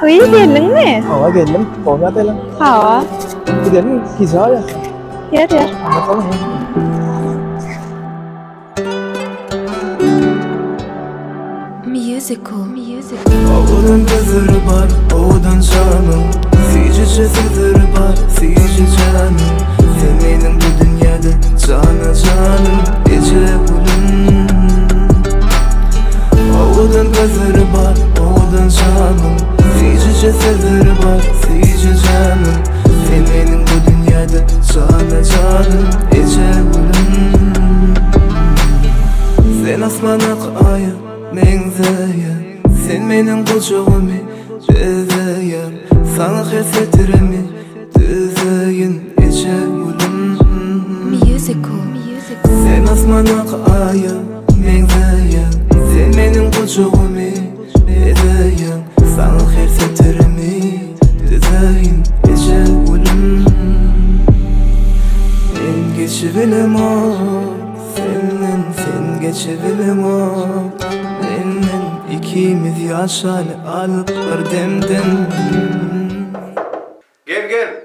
geldin mi? Geldim. Konuya edelim. Ha. Gidelim pizza ya. Yer. Anlatalım. Musical. Oğlun gözleri var, oğdan canım. Sizce cesedleri var, sizce canım. Senin bu dünyada canım. Gece ölüm. Oğlun gözleri var, oğdan canım. Sizce cesedleri var, sizce canım. Senin bu dünyada canım. Gece ölüm. Sen asmana kaya, men zaya. Sen menin kucağımı düzeyim. Sana hasretlerimi düzeyin. Gece ölüm. Sen asmana kaya, men zaya. Sen menin kucağımı düzeyim. Sana hasretlerimi düzeyin. Gece ölüm. Ben geçivelim o. Sen geçebilim o. Benden ikimiz yaşalı alıp demden. Gel.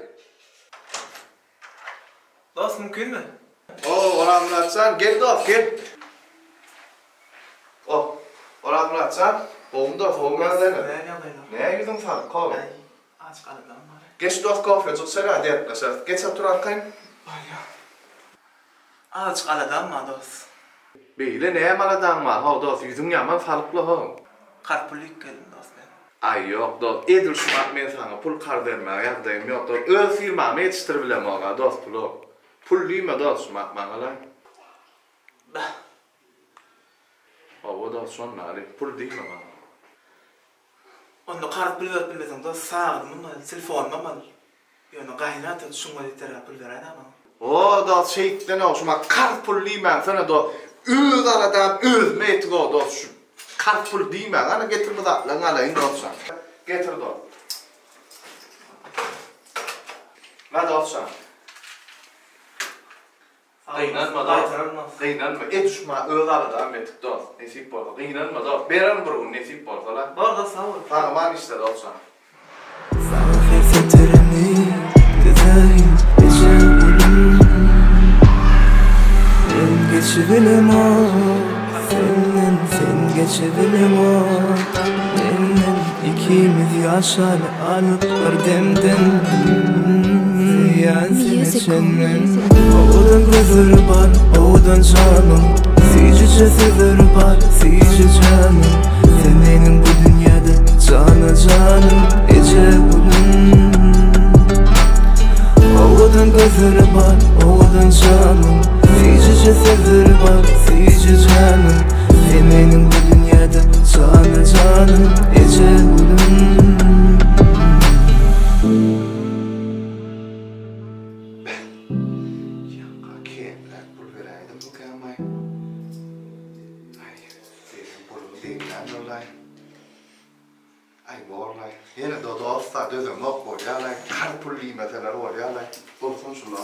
Dost mümkün mü? Orhan Muratcan, gel dost gel. Orhan Muratcan, oğlum dost, oğlum nerede? Neye girdin sen? Kov. Aç kalıp lan bari. Geç dost kahve, çok selam deyip mesela. Geç otur arkayım. Aç kalıp mı dost? Beyle neye maladan var? Ha dost, yüzün yaman sağlıklı ha. Karpulik geldim dost ben. Ay yok dost, edir şumak men sana pul kar vermeye yardayım yok dost. Öz firmamı yetiştir bilem oğa dost pulu. Pul liyme dost şumak bana lan. O dost son nari, pul değil mi bana? Onu karpulik bilmesin dost sağdım ama telefonum ama. Onu kaynatı şunga literatür veraydı ama. O dost şeyitten o şumak kar pul liymen sana dost. Öz aradan öz meytik o dost şu. Kar pul liymen, ana getir bu da lan alayın dost sen. Getir dost. Ne dost sen? Kıynanma, etuşma, öğlardan metik dost, nesip olsa, kıynanma dost, beren burun nesip olsa lan. Var da sağ ol. Tanıman işte dost sen. Sana hasretlerimi düzeyin, gece ölüm. Ben geçebilim o, sen geçebilim o. Benden ikimiz yaşalı alıp demden. Senin oğlun gözleri var, oğdan canım. Sizce cesedleri var, sizce canım. Senin bu dünyada canım. Gece ölüm. Oğlun gözleri var, oğdan canım. Sizce cesedleri var, sizce canım. Senin bu dünyada canım. Gece ölüm. Ay borlay. Yine dosta gözüm nok koyalay. Kar pulli mesela orayalay. Olsun şunlar.